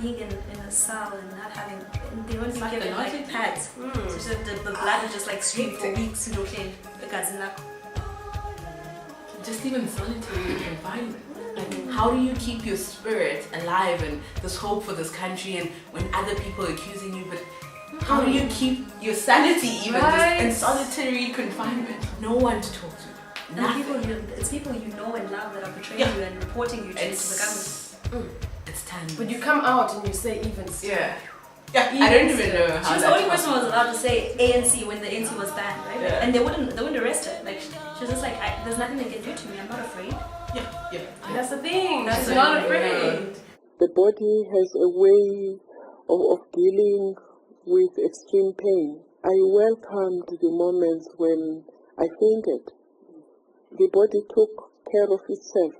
being in a cell and not having, they won't be given like pads. So the blood will just like stream for weeks. Just even solitary confinement. How do you keep your spirit alive and this hope for this country, and when other people are accusing you, but how do you keep your sanity even just in solitary confinement? No one to talk to. It's people you know and love that are betraying you and reporting you to the government. It's tangible. But you come out and you say even still. I don't even know how. She was the only person who was allowed to say ANC when the ANC was banned, right? Yeah. And they wouldn't arrest her. Like she was just like, there's nothing they can do to me. I'm not afraid. That's the thing. She's not afraid. The body has a way of dealing with extreme pain. I welcomed the moments when I fainted. The body took care of itself.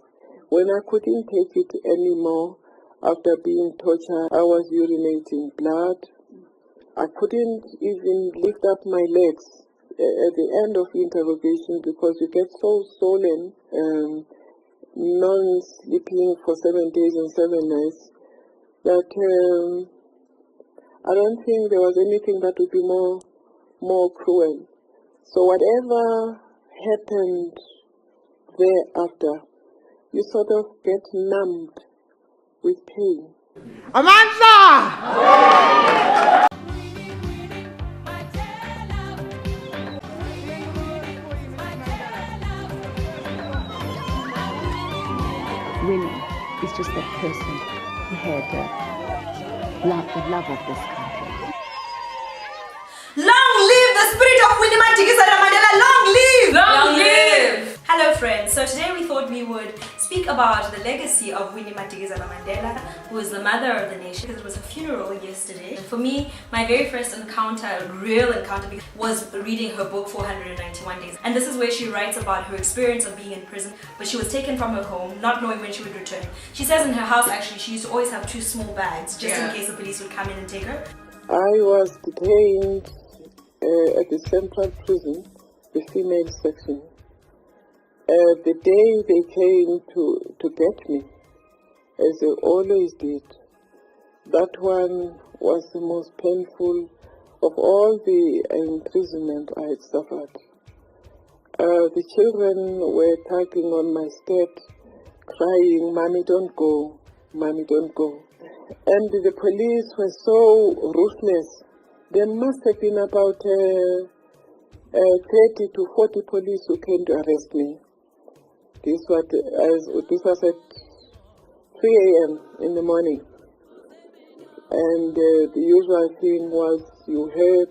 When I couldn't take it anymore, after being tortured, I was urinating blood. I couldn't even lift up my legs at the end of interrogation because you get so swollen, non-sleeping for 7 days and 7 nights, that I don't think there was anything that would be more cruel. So whatever happened thereafter, you sort of get numbed with pain. Amanda! Winnie is just that person who had the love of this country. Long live the spirit of Winnie Madikizela-Mandela! Long live! Long live! Hello friends, so today we thought we would speak about the legacy of Winnie Madikizela-Mandela, who is the mother of the nation, because it was her funeral yesterday. And for me, my very first real encounter, was reading her book 491 Days. And this is where she writes about her experience of being in prison, but she was taken from her home, not knowing when she would return. She says in her house actually she used to always have 2 small bags, just in case the police would come in and take her. I was detained at the Central Prison, the female section. The day they came to get me, as they always did, that one was the most painful of all the imprisonment I had suffered. The children were tugging on my skirt, crying, "Mommy, don't go, Mommy, don't go." And the police were so ruthless. There must have been about 30 to 40 police who came to arrest me. This was at 3 a.m. in the morning. And the usual thing was you heard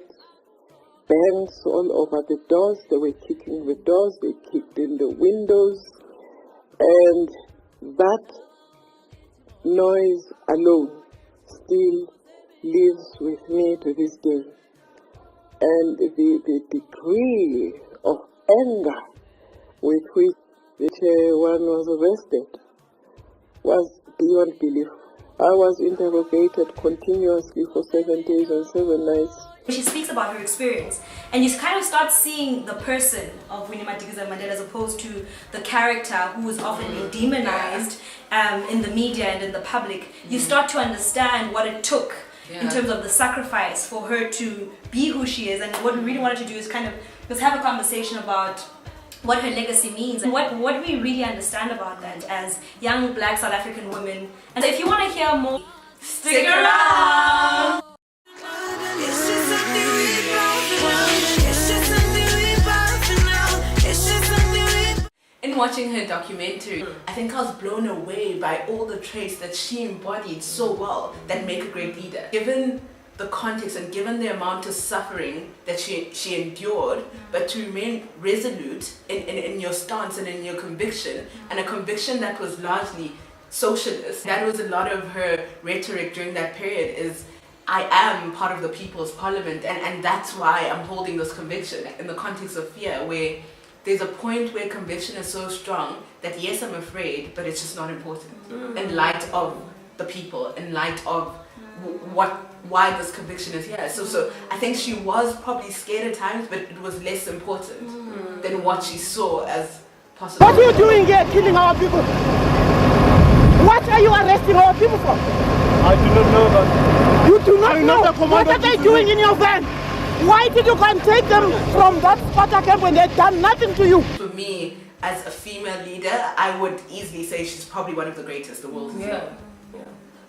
bangs all over the doors. They were kicking the doors, they kicked in the windows. And that noise alone still lives with me to this day. And the degree of anger with which one was arrested was beyond belief. I was interrogated continuously for 7 days and 7 nights. She speaks about her experience, and you kind of start seeing the person of Winnie Madikizela-Mandela as opposed to the character who is often being demonized in the media and in the public. You start to understand what it took in terms of the sacrifice for her to be who she is, and what we really wanted to do is kind of just have a conversation about what her legacy means and what we really understand about that as young Black South African women. And if you want to hear more, stick around! In watching her documentary, I think I was blown away by all the traits that she embodied so well that make a great leader. Given the context and given the amount of suffering that she endured, but to remain resolute in your stance and in your conviction, and a conviction that was largely socialist. That was a lot of her rhetoric during that period, is I am part of the People's Parliament, and that's why I'm holding this conviction in the context of fear, where there's a point where conviction is so strong that yes, I'm afraid, but it's just not important in light of the people, in light of why this conviction is here. So I think she was probably scared at times, but it was less important than what she saw as possible. What are you doing here, killing our people? What are you arresting our people for? I do not know that. You do not I'm know. not the commander. What are they doing in your van? Why did you go and take them from that Sparta camp when they'd done nothing to you? For me, as a female leader, I would easily say she's probably one of the greatest the world has known.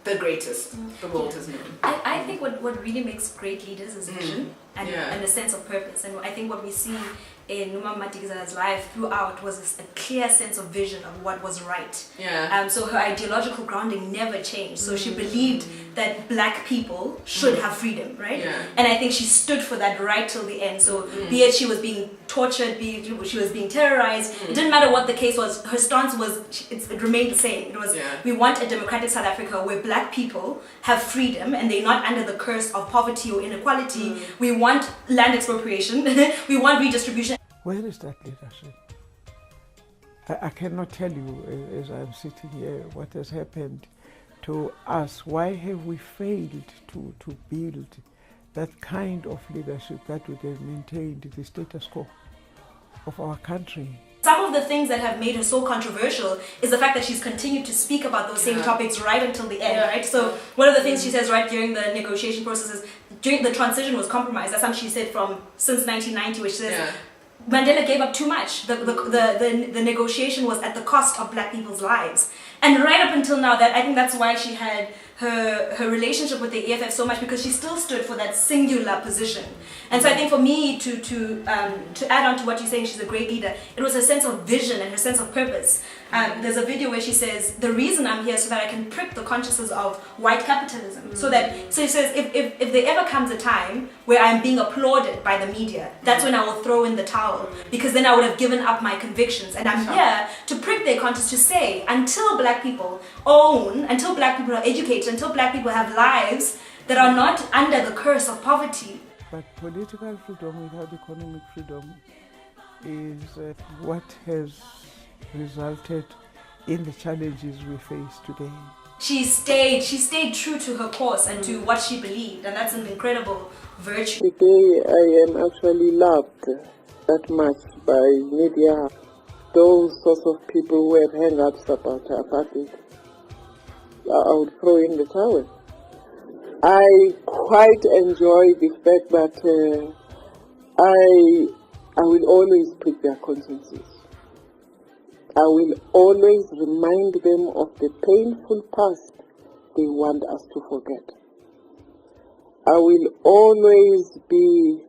The greatest the world has known. I think what really makes great leaders is vision and a sense of purpose. And I think what we see in Numa Madikizela's life throughout was a clear sense of vision of what was right. So her ideological grounding never changed. So she believed that black people should have freedom, right? And I think she stood for that right till the end. So be it she was being tortured, be it she was being terrorized, it didn't matter what the case was, her stance was, it remained the same. It was, we want a democratic South Africa where black people have freedom and they're not under the curse of poverty or inequality. We want land expropriation, we want redistribution. Where is that leadership? I cannot tell you as I'm sitting here what has happened to us. Why have we failed to build that kind of leadership that would have maintained the status quo of our country? Some of the things that have made her so controversial is the fact that she's continued to speak about those same topics right until the end, right? So one of the things she says right during the negotiation process is, during the transition was compromised. That's something she said since 1990, which says Mandela gave up too much. The negotiation was at the cost of black people's lives. And right up until now, I think that's why she had her relationship with the EFF so much, because she still stood for that singular position. And so I think for me to add on to what you're saying, she's a great leader, it was her sense of vision and her sense of purpose. There's a video where she says, the reason I'm here is so that I can prick the consciousness of white capitalism. So she says, if there ever comes a time where I'm being applauded by the media, that's when I will throw in the towel, because then I would have given up my convictions. And I'm here to prick their conscience, to say, until black people own, until black people are educated, until black people have lives that are not under the curse of poverty. But political freedom without economic freedom is what has resulted in the challenges we face today. She stayed true to her course and to what she believed, and that's an incredible virtue. Today I am actually loved that much by media. Those sorts of people who have hang-ups about apartheid, I would throw in the towel. I quite enjoy the fact that I will always prick their consciences. I will always remind them of the painful past they want us to forget. I will always be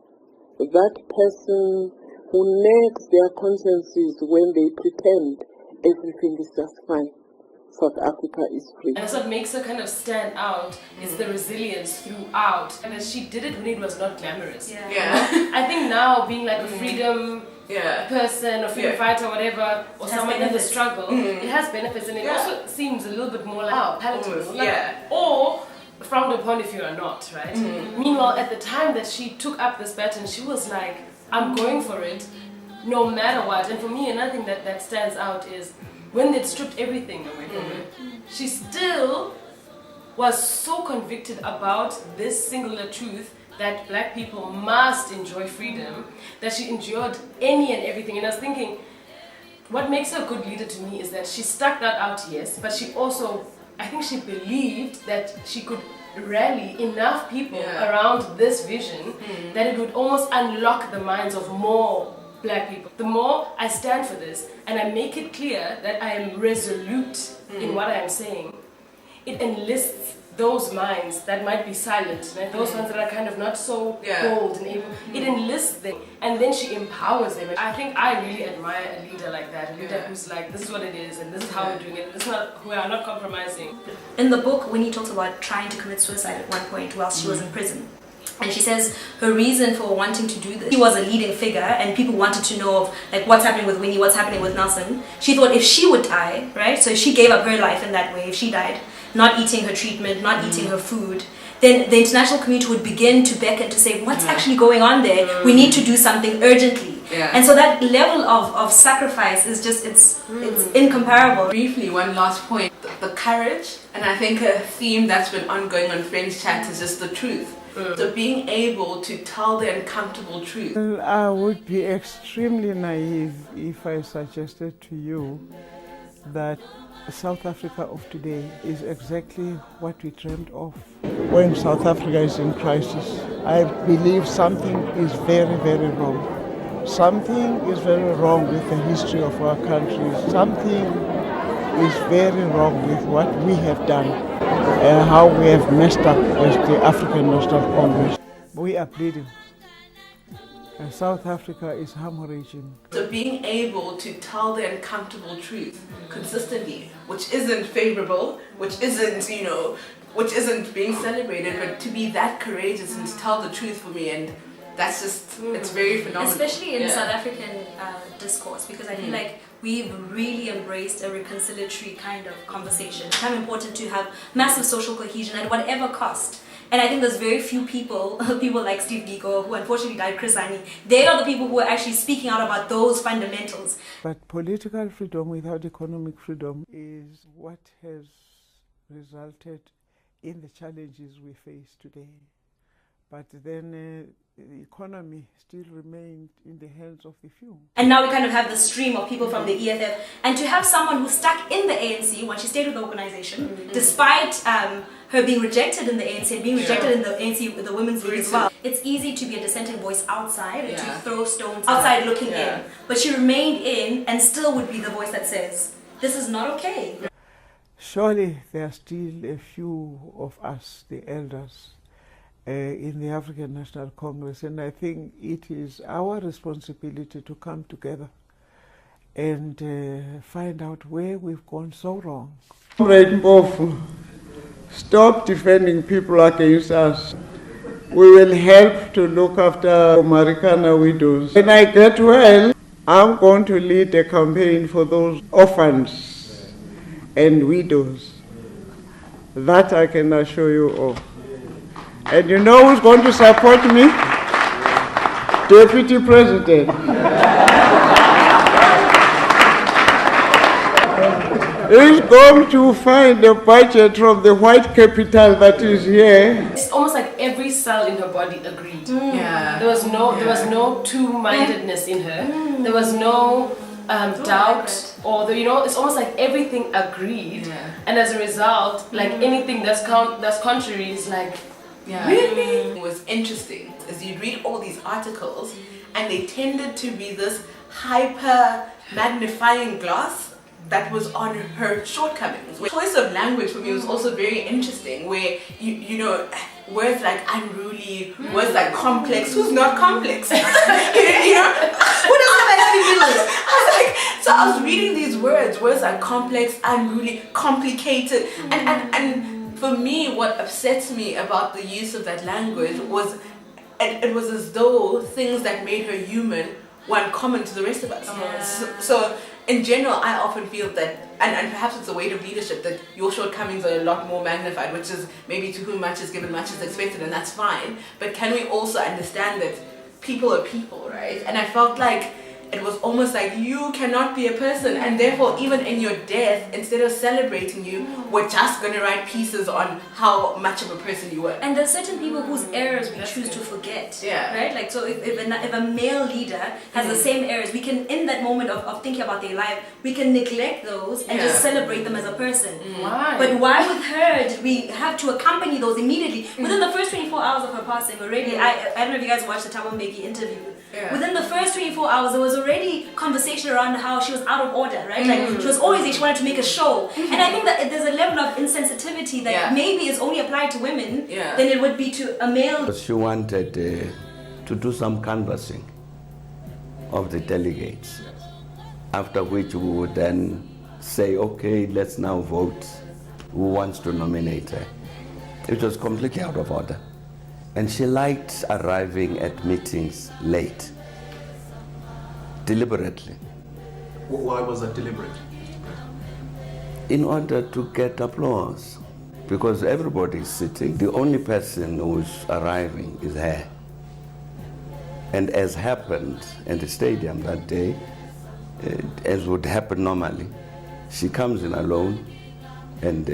that person who nags their consciences when they pretend everything is just fine. South Africa is free. And that's what makes her kind of stand out, is the resilience throughout. And that she did it when it was not glamorous. I think now, being like a freedom person or freedom fighter or whatever, or someone in the struggle, it has benefits, and it also seems a little bit more like palatable. Or frowned upon if you are not, right? Meanwhile, at the time that she took up this baton, she was like, I'm going for it no matter what. And for me, another thing that stands out is when they stripped everything away from her, she still was so convicted about this singular truth that black people must enjoy freedom, that she endured any and everything. And I was thinking, what makes her a good leader to me is that she stuck that out, yes, but she also, I think she believed that she could rally enough people around this vision that it would almost unlock the minds of more black people. The more I stand for this and I make it clear that I am resolute in what I am saying, it enlists those minds that might be silent, right? Those ones that are kind of not so bold and able. It enlists them, and then she empowers them. I think I really admire a leader like that, a leader who's like, this is what it is, and this is how we're doing it, and this is not, we are not compromising. In the book, Winnie talks about trying to commit suicide at one point while she was in prison. And she says her reason for wanting to do this, she was a leading figure and people wanted to know of like what's happening with Winnie, what's happening with Nelson. She thought if she would die, right, so if she gave up her life in that way, if she died, not eating her treatment, not eating her food, then the international community would begin to beckon to say, what's actually going on there? We need to do something urgently. And so that level of sacrifice is just, it's incomparable. Briefly, one last point, the courage, and I think a theme that's been ongoing on Friends Chat is just the truth. So being able to tell the uncomfortable truth. Well, I would be extremely naive if I suggested to you that South Africa of today is exactly what we dreamed of. When South Africa is in crisis, I believe something is very, very wrong. Something is very wrong with the history of our country. Something is very wrong with what we have done and how we have messed up as the African National Congress. We are bleeding. And South Africa is hemorrhaging. So being able to tell the uncomfortable truth consistently, which isn't favorable, which isn't, which isn't being celebrated, but to be that courageous and to tell the truth for me, and that's just, it's very phenomenal. Especially in South African discourse, because I feel like we've really embraced a reconciliatory kind of conversation. It's kind of important to have massive social cohesion at whatever cost. And I think there's very few people like Steve Biko, who unfortunately died, Chris Hani, they are the people who are actually speaking out about those fundamentals. But political freedom without economic freedom is what has resulted in the challenges we face today. But then the economy still remained in the hands of the few. And now we kind of have the stream of people from the EFF. And to have someone who's stuck in the ANC when she stayed with the organization, despite her being rejected in the ANC and being rejected in the ANC with the Women's League as well. It's easy to be a dissenting voice outside and to throw stones outside looking in. But she remained in and still would be the voice that says, this is not okay. Surely there are still a few of us, the elders, in the African National Congress, and I think it is our responsibility to come together and find out where we've gone so wrong. Comrade Mpofu, stop defending people against us. We will help to look after Marikana widows. When I get well, I'm going to lead a campaign for those orphans and widows. That I can assure you of. And you know who's going to support me? Deputy President. He's going to find a budget from the white capital that is here. It's almost like every cell in her body agreed. There was no two-mindedness in her. There was no doubt, or it's almost like everything agreed. And as a result, like anything that's contrary is like, really? It was interesting as you read all these articles, and they tended to be this hyper magnifying glass that was on her shortcomings. The choice of language for me was also very interesting, where you know, words like unruly, words like complex. Who's not complex? Who doesn't have anything to do? So I was reading these words like complex, unruly, complicated, and for me, what upsets me about the use of that language was, it was as though things that made her human weren't common to the rest of us. So in general, I often feel that, and perhaps it's a weight of leadership, that your shortcomings are a lot more magnified, which is maybe to whom much is given, much is expected, and that's fine. But can we also understand that people are people, right? And I felt like it was almost like you cannot be a person, and therefore even in your death, instead of celebrating you, we're just going to write pieces on how much of a person you were. And there's certain people whose errors we choose to forget, right? Like, so if a male leader has the same errors, we can, in that moment of thinking about their life, we can neglect those and just celebrate them as a person. Why? But why with her did we have to accompany those immediately? Within the first 24 hours of her passing already, I don't know if you guys watched the Thabo Mbeki interview. Within the first 24 hours, there was already conversation around how she was out of order, right? Like, she was always there, she wanted to make a show. And I think that there's a level of insensitivity that maybe is only applied to women than it would be to a male. She wanted to do some canvassing of the delegates, after which we would then say, okay, let's now vote who wants to nominate her. It was completely out of order. And she liked arriving at meetings late, deliberately. Why was that deliberate? In order to get applause, because everybody is sitting. The only person who's arriving is her. And as happened in the stadium that day, as would happen normally, she comes in alone and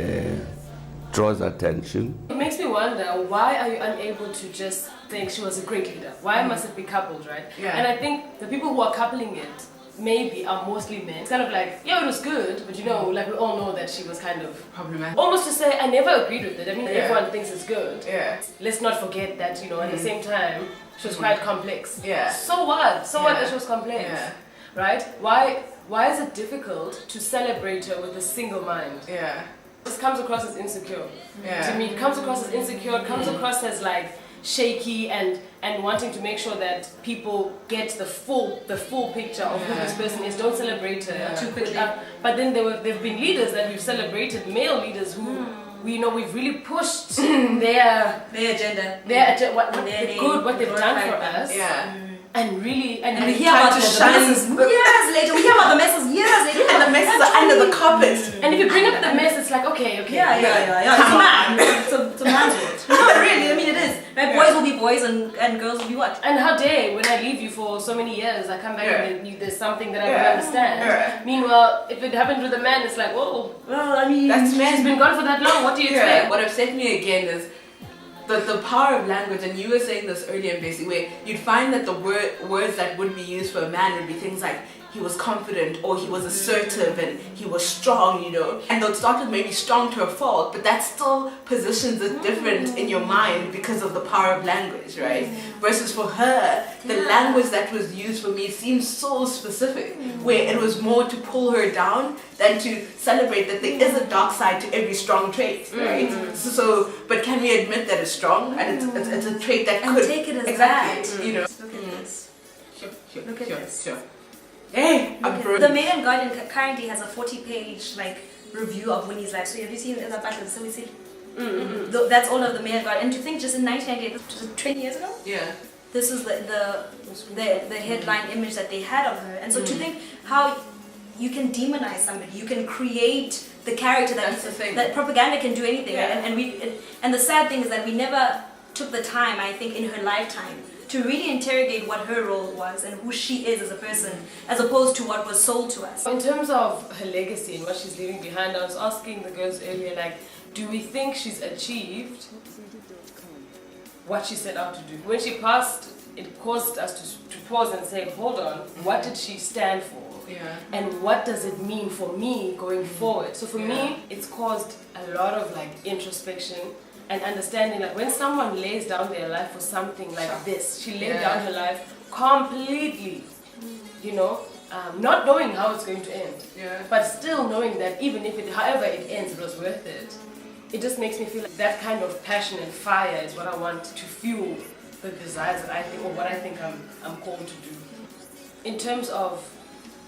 draws attention. It makes me wonder, why are you unable to just think she was a great leader? Why must it be coupled, right? And I think the people who are coupling it maybe are mostly men. It's kind of like, yeah, it was good, but you know, like we all know that she was kind of problematic. Almost to say, I never agreed with it. I mean, everyone thinks it's good. Yeah. Let's not forget that, you know, at the same time, she was quite complex. Yeah. So what? So what that she was complex? Yeah. Right? Why is it difficult to celebrate her with a single mind? Yeah. This comes across as insecure. Yeah. To me, it comes across as insecure, it comes across as like shaky and wanting to make sure that people get the full picture of who this person is. Don't celebrate her too quickly. But then there've been leaders that we've celebrated, male leaders who we've really pushed their agenda, what they've done for us. Yeah. And really, and we hear about the messes years later. We hear about the messes years later. And the messes are under the carpet. And if you bring up the mess, it's like, okay. Yeah. It's a man's world. No, really, I mean it is. Right? Boys will be boys and girls will be what? And how dare, when I leave you for so many years, I come back and there's something that I don't understand. Yeah. Meanwhile, if it happened with a man, it's like, whoa. Well, I mean, that's man. She's been gone for that long. What do you expect? What upset me again is the power of language, and you were saying this earlier, basically, where you'd find that the words that would be used for a man would be things like he was confident, or he was assertive, and he was strong, you know. And they'll start with maybe strong to a fault, but that still positions it different in your mind because of the power of language, right? Versus for her, the language that was used for me seems so specific, where it was more to pull her down than to celebrate that there is a dark side to every strong trait, right? So, but can we admit that it's strong, and it's a trait that could take it as exactly, you know. Look at this. Look at this. Sure. Hey, the Mail and Guardian currently has a 40-page review of Winnie's life. So have you seen that battle? So we see. That's all of the Mail and Guardian. And to think, just in 1998, which was 20 years ago. Yeah. This is the headline image that they had of her, and so to think how you can demonize somebody, you can create the character that propaganda can do anything. Yeah. Right? And the sad thing is that we never took the time, I think, in her lifetime to really interrogate what her role was and who she is as a person, as opposed to what was sold to us. In terms of her legacy and what she's leaving behind, I was asking the girls earlier, do we think she's achieved what she set out to do? When she passed, it caused us to pause and say, hold on, what did she stand for? Yeah. And what does it mean for me going forward? So for me, it's caused a lot of introspection and understanding, when someone lays down their life for something like this, she laid down her life completely, you know, not knowing how it's going to end, but still knowing that even if however it ends, it was worth it. It just makes me feel like that kind of passion and fire is what I want to fuel the desires that I think, or what I think I'm called to do. In terms of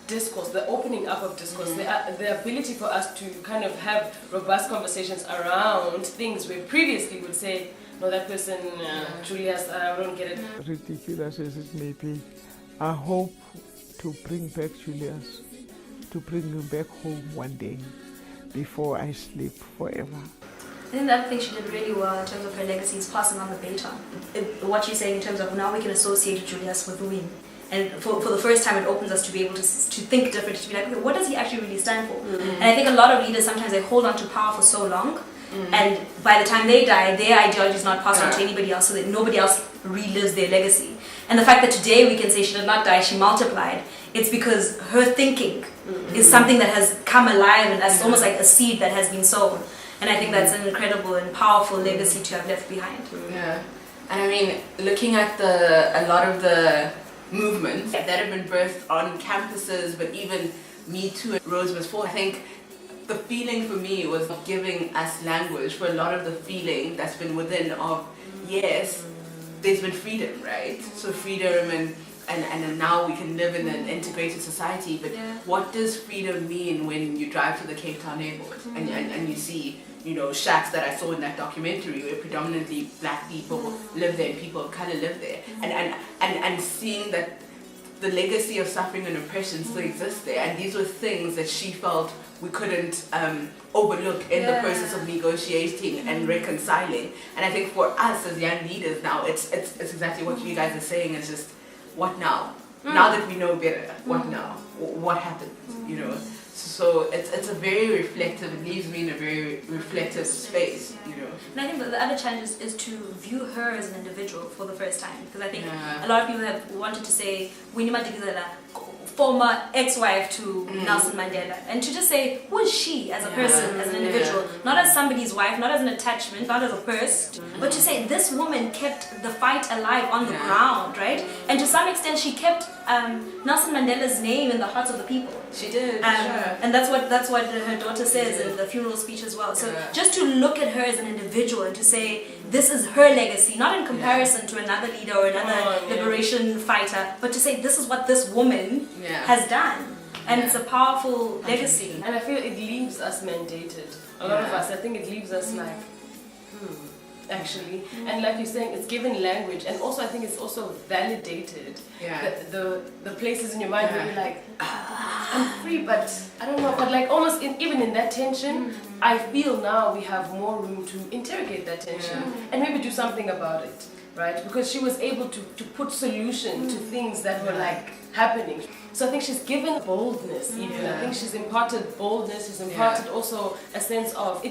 discourse, the opening up of discourse, the ability for us to kind of have robust conversations around things where previously we would say, no, that person truly has, I don't get it. Ridiculous as it may be, I hope to bring back Julius, to bring him back home one day before I sleep forever. I think the other thing she did really well in terms of her legacy is passing on the baton. What you're saying in terms of now we can associate Julius with Win. And for the first time, it opens us to be able to think differently, to be like, okay, what does he actually really stand for? And I think a lot of leaders, sometimes they hold on to power for so long, and by the time they die, their ideology is not passed on to anybody else, so that nobody else relives their legacy. And the fact that today we can say she did not die, she multiplied, it's because her thinking is something that has come alive, and that's almost like a seed that has been sown. And I think that's an incredible and powerful legacy to have left behind. Yeah. And I mean, looking at a lot of the movements that have been birthed on campuses, but even Me Too and Rose Must Fall, I think the feeling for me was giving us language for a lot of the feeling that's been within of, yes, there's been freedom, right? So freedom and now we can live in an integrated society, but what does freedom mean when you drive to the Cape Town airport and you see, you know, shacks that I saw in that documentary where predominantly black people live there and people of color live there, and seeing that the legacy of suffering and oppression still exists there, and these were things that she felt we couldn't overlook in the process of negotiating and reconciling. And I think for us as young leaders now, it's exactly what you guys are saying. It's just, what now? Now that we know better, what now? What happened? You know. So it's a very reflective, it leaves me in a very reflective space, you know. And I think the other challenge is to view her as an individual for the first time, because I think a lot of people have wanted to say Winnie Madikizela former ex-wife to Nelson Mandela, and to just say, who is she as a person, as an individual, not as somebody's wife, not as an attachment, not as a purse, but to say this woman kept the fight alive on the ground, right? And to some extent, she kept Nelson Mandela's name in the hearts of the people. She did, and that's what her daughter says in the funeral speech as well. So just to look at her as an individual and to say this is her legacy, not in comparison to another leader or another liberation fighter, but to say this is what this woman has done. And it's a powerful legacy. And I feel it leaves us mandated. A lot of us, I think it leaves us like, actually. And like you're saying, it's given language, and also I think it's also validated. The places in your mind where you're like, I'm free, but I don't know, but like almost even in that tension, I feel now we have more room to interrogate that tension and maybe do something about it, right? Because she was able to put solution to things that were like happening. So I think she's given boldness even. I think she's imparted boldness, she's imparted also a sense of,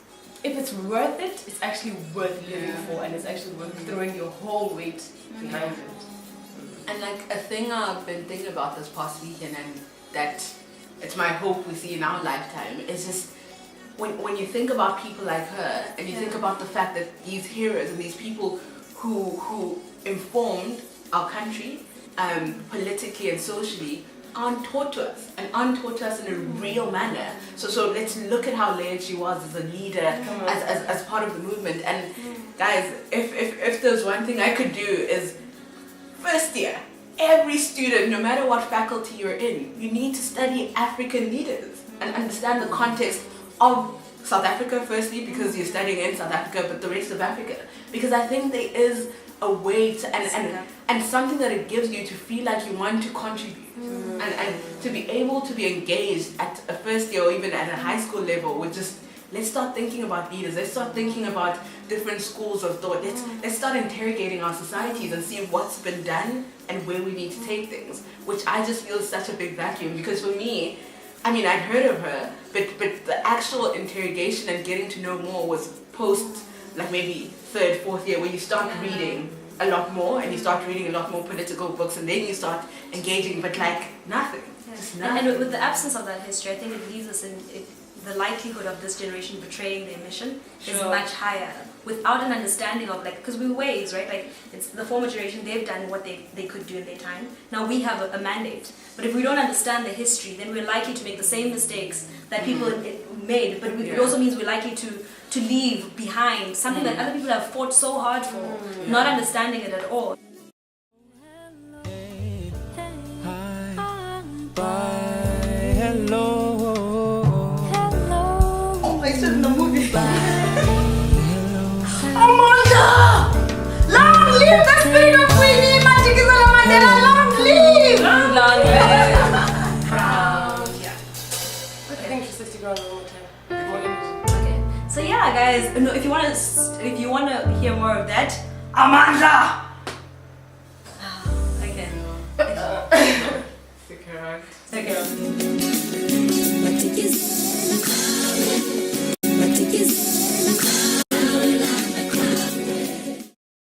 if it's worth it, it's actually worth living for, and it's actually worth throwing your whole weight behind it. And like a thing I've been thinking about this past weekend, and that it's my hope we see in our lifetime, is just when you think about people like her, and you think about the fact that these heroes and these people who informed our country politically and socially aren't taught to us, and aren't taught to us in a real manner. So let's look at how layered she was as a leader, as part of the movement. And guys, if there's one thing I could do is, first year, every student, no matter what faculty you're in, you need to study African leaders and understand the context of South Africa, firstly, because you're studying in South Africa, but the rest of Africa. Because I think there is a way to, and something that it gives you to feel like you want to contribute. And to be able to be engaged at a first year or even at a high school level with just, let's start thinking about leaders, let's start thinking about different schools of thought, let's start interrogating our societies and see what's been done and where we need to take things, which I just feel is such a big vacuum. Because for me, I mean, I'd heard of her, but the actual interrogation and getting to know more was post, like maybe 3rd, 4th year, where you start reading a lot more, and you start reading a lot more political books, and then you start engaging, but like nothing. Just nothing. And with the absence of that history, I think it leaves us in the likelihood of this generation betraying their mission is much higher, without an understanding of, like, because we're waves, right? Like, it's the former generation, they've done what they could do in their time. Now we have a mandate. But if we don't understand the history, then we're likely to make the same mistakes that people made, but it also means we're likely to leave behind something that other people have fought so hard for, not understanding it at all. Oh, I said in the movie. Amanda! Long live the spirit of Winnie Madikizela-Mandela! Long live! Long live! Proud. I think she's 60 grand one more time. Okay. So yeah, guys, if you wanna hear more of that, Amanda. Okay. Stick around. Okay.